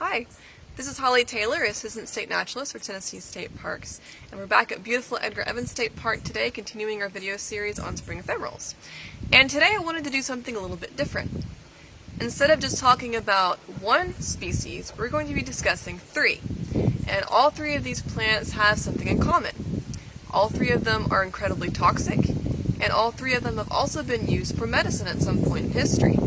Hi, this is Holly Taylor, Assistant State Naturalist for Tennessee State Parks, and we're back at beautiful Edgar Evans State Park today, continuing our video series on spring ephemerals. And today I wanted to do something a little bit different. Instead of just talking about one species, we're going to be discussing three. And all three of these plants have something in common. All three of them are incredibly toxic, and all three of them have also been used for medicine at some point in history.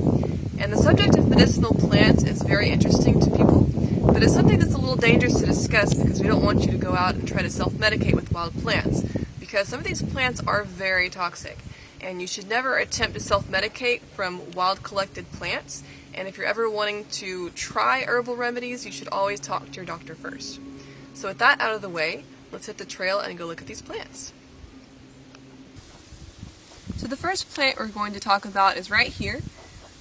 And the subject of medicinal plants is very interesting to people, but it's something that's a little dangerous to discuss because we don't want you to go out and try to self-medicate with wild plants, because some of these plants are very toxic, and you should never attempt to self-medicate from wild collected plants, and if you're ever wanting to try herbal remedies, you should always talk to your doctor first. So with that out of the way, let's hit the trail and go look at these plants. So the first plant we're going to talk about is right here.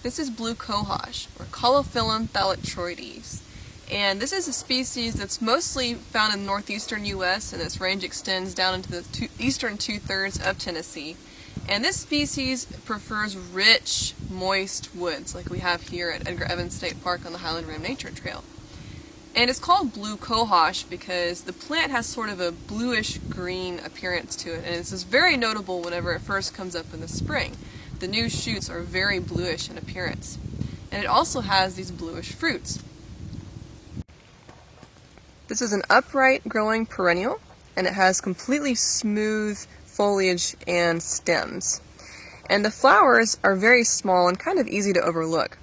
This is blue cohosh, or Filum thalictroides. And this is a species that's mostly found in the northeastern U.S., and its range extends down into the eastern two-thirds of Tennessee. And this species prefers rich, moist woods, like we have here at Edgar Evans State Park on the Highland Rim Nature Trail. And it's called blue cohosh because the plant has sort of a bluish-green appearance to it, and this is very notable whenever it first comes up in the spring. The new shoots are very bluish in appearance. And it also has these bluish fruits. This is an upright growing perennial, and it has completely smooth foliage and stems. And the flowers are very small and kind of easy to overlook.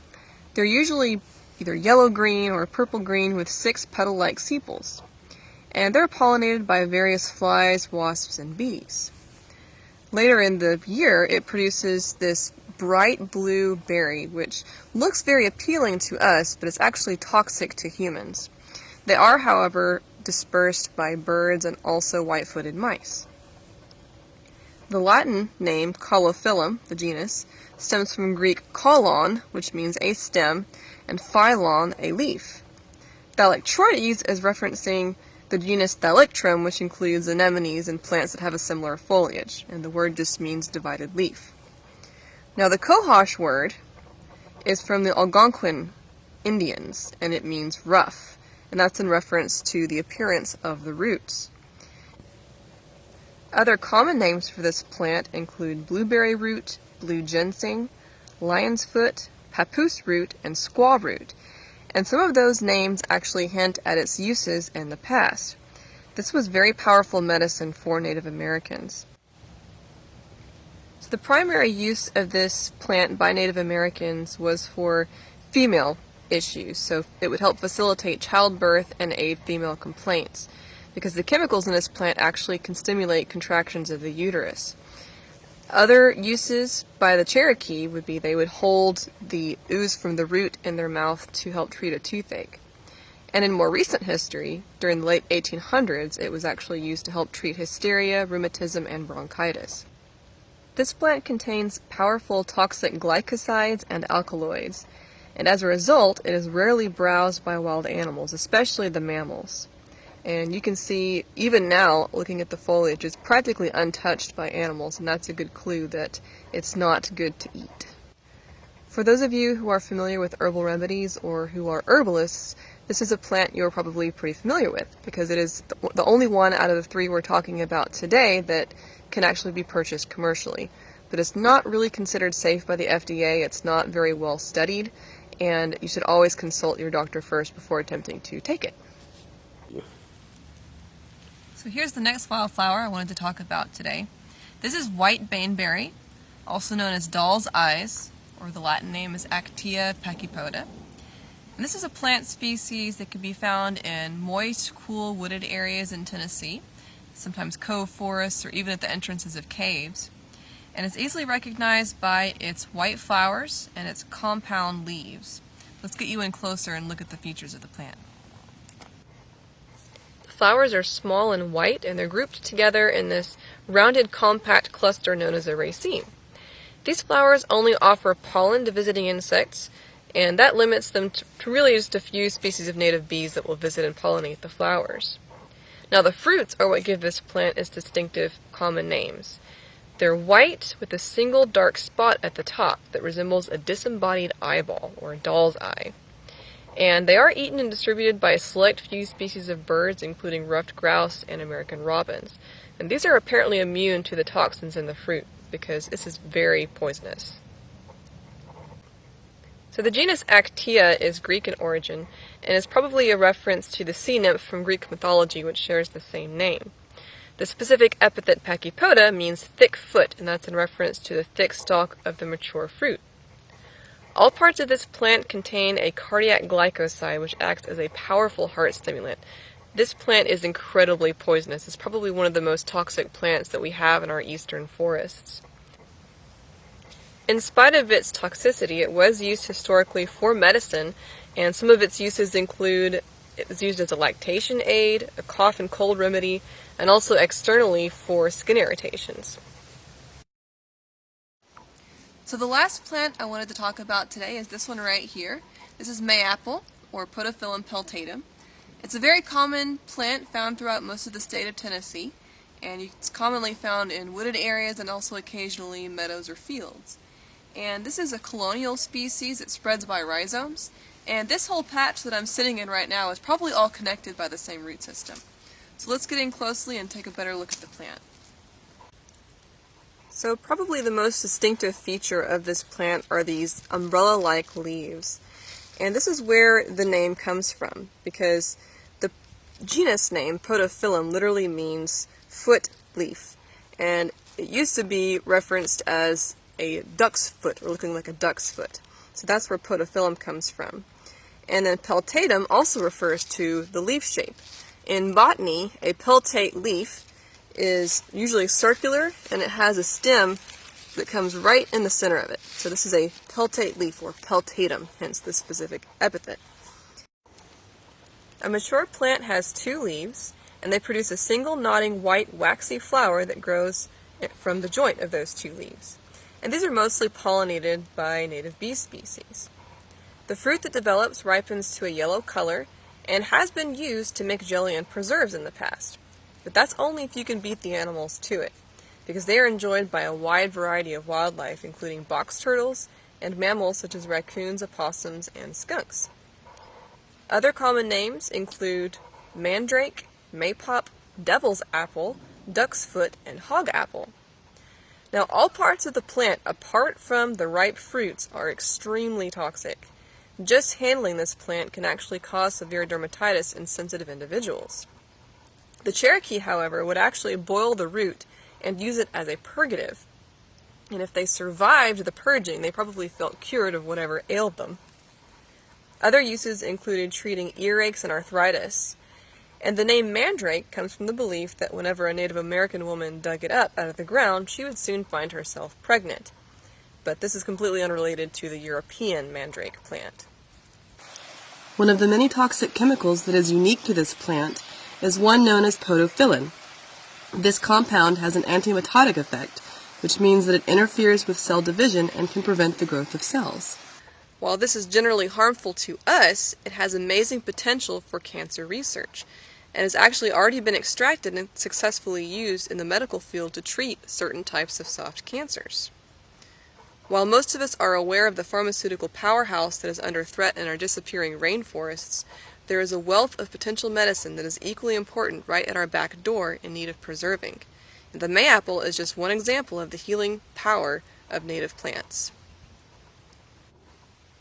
They're usually either yellow-green or purple-green with 6 petal-like sepals. And they're pollinated by various flies, wasps, and bees. Later in the year, it produces this bright blue berry, which looks very appealing to us, but it's actually toxic to humans. They are, however, dispersed by birds and also white-footed mice. The Latin name Filum, the genus, stems from Greek kolon, which means a stem, and phylon, a leaf. Thalictroides is referencing the genus Thalictrum, which includes anemones and plants that have a similar foliage, and the word just means divided leaf. Now the Cohosh word is from the Algonquin Indians, and it means rough, and that's in reference to the appearance of the roots. Other common names for this plant include blueberry root, blue ginseng, lion's foot, papoose root, and squaw root. And some of those names actually hint at its uses in the past. This was very powerful medicine for Native Americans. So the primary use of this plant by Native Americans was for female issues, so it would help facilitate childbirth and aid female complaints, because the chemicals in this plant actually can stimulate contractions of the uterus. Other uses by the Cherokee would be they would hold the ooze from the root in their mouth to help treat a toothache. And in more recent history, during the late 1800s, it was actually used to help treat hysteria, rheumatism, and bronchitis. This plant contains powerful toxic glycosides and alkaloids, and as a result, it is rarely browsed by wild animals, especially the mammals. And you can see, even now, looking at the foliage, it's practically untouched by animals, and that's a good clue that it's not good to eat. For those of you who are familiar with herbal remedies or who are herbalists, this is a plant you're probably pretty familiar with, because it is the only one out of the three we're talking about today that can actually be purchased commercially. But it's not really considered safe by the FDA, it's not very well studied, and you should always consult your doctor first before attempting to take it. So here's the next wildflower I wanted to talk about today. This is white baneberry, also known as doll's eyes, or the Latin name is Actea pachypoda. And this is a plant species that can be found in moist, cool, wooded areas in Tennessee, sometimes cove forests, or even at the entrances of caves. And it's easily recognized by its white flowers and its compound leaves. Let's get you in closer and look at the features of the plant. Flowers are small and white, and they're grouped together in this rounded compact cluster known as a raceme. These flowers only offer pollen to visiting insects, and that limits them to really just a few species of native bees that will visit and pollinate the flowers. Now the fruits are what give this plant its distinctive common names. They're white with a single dark spot at the top that resembles a disembodied eyeball, or a doll's eye. And they are eaten and distributed by a select few species of birds, including ruffed grouse and American robins. And these are apparently immune to the toxins in the fruit, because this is very poisonous. So the genus Actaea is Greek in origin, and is probably a reference to the sea nymph from Greek mythology, which shares the same name. The specific epithet pachypoda means thick foot, and that's in reference to the thick stalk of the mature fruit. All parts of this plant contain a cardiac glycoside, which acts as a powerful heart stimulant. This plant is incredibly poisonous. It's probably one of the most toxic plants that we have in our eastern forests. In spite of its toxicity, it was used historically for medicine, and some of its uses include it was used as a lactation aid, a cough and cold remedy, and also externally for skin irritations. So the last plant I wanted to talk about today is this one right here. This is mayapple, or Podophyllum peltatum. It's a very common plant found throughout most of the state of Tennessee, and it's commonly found in wooded areas and also occasionally meadows or fields. And this is a colonial species that spreads by rhizomes, and this whole patch that I'm sitting in right now is probably all connected by the same root system. So let's get in closely and take a better look at the plant. So probably the most distinctive feature of this plant are these umbrella-like leaves. And this is where the name comes from, because the genus name, Podophyllum, literally means foot leaf. And it used to be referenced as a duck's foot, or looking like a duck's foot. So that's where Podophyllum comes from. And then peltatum also refers to the leaf shape. In botany, a peltate leaf is usually circular, and it has a stem that comes right in the center of it. So this is a peltate leaf, or peltatum, hence the specific epithet. A mature plant has 2 leaves, and they produce a single nodding white waxy flower that grows from the joint of those 2 leaves. And these are mostly pollinated by native bee species. The fruit that develops ripens to a yellow color and has been used to make jelly and preserves in the past. But that's only if you can beat the animals to it, because they are enjoyed by a wide variety of wildlife, including box turtles and mammals such as raccoons, opossums, and skunks. Other common names include mandrake, maypop, devil's apple, duck's foot, and hog apple. Now, all parts of the plant, apart from the ripe fruits, are extremely toxic. Just handling this plant can actually cause severe dermatitis in sensitive individuals. The Cherokee, however, would actually boil the root and use it as a purgative. And if they survived the purging, they probably felt cured of whatever ailed them. Other uses included treating earaches and arthritis. And the name mandrake comes from the belief that whenever a Native American woman dug it up out of the ground, she would soon find herself pregnant. But this is completely unrelated to the European mandrake plant. One of the many toxic chemicals that is unique to this plant is one known as podophyllin. This compound has an antimitotic effect, which means that it interferes with cell division and can prevent the growth of cells. While this is generally harmful to us, it has amazing potential for cancer research, and has actually already been extracted and successfully used in the medical field to treat certain types of soft cancers. While most of us are aware of the pharmaceutical powerhouse that is under threat in our disappearing rainforests, there is a wealth of potential medicine that is equally important right at our back door in need of preserving. And the mayapple is just one example of the healing power of native plants.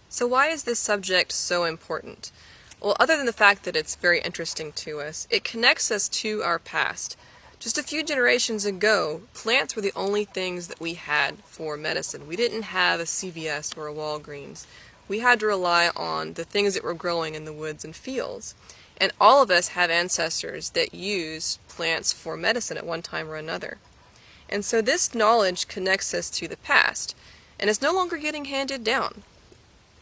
So why is this subject so important? Well, other than the fact that it's very interesting to us, it connects us to our past. Just a few generations ago, plants were the only things that we had for medicine. We didn't have a CVS or a Walgreens. We had to rely on the things that were growing in the woods and fields. And all of us have ancestors that used plants for medicine at one time or another. And so this knowledge connects us to the past, and it's no longer getting handed down.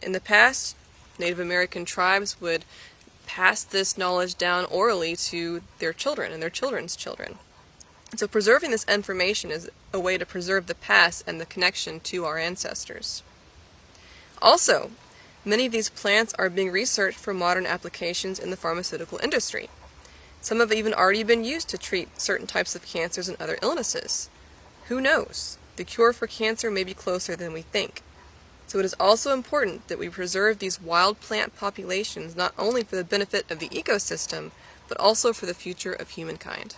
In the past, Native American tribes would pass this knowledge down orally to their children and their children's children. And so preserving this information is a way to preserve the past and the connection to our ancestors. Also, many of these plants are being researched for modern applications in the pharmaceutical industry. Some have even already been used to treat certain types of cancers and other illnesses. Who knows? The cure for cancer may be closer than we think. So it is also important that we preserve these wild plant populations not only for the benefit of the ecosystem, but also for the future of humankind.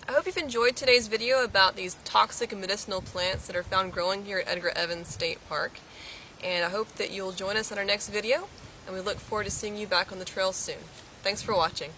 I hope you've enjoyed today's video about these toxic and medicinal plants that are found growing here at Edgar Evans State Park. And I hope that you'll join us in our next video, and we look forward to seeing you back on the trail soon. Thanks for watching.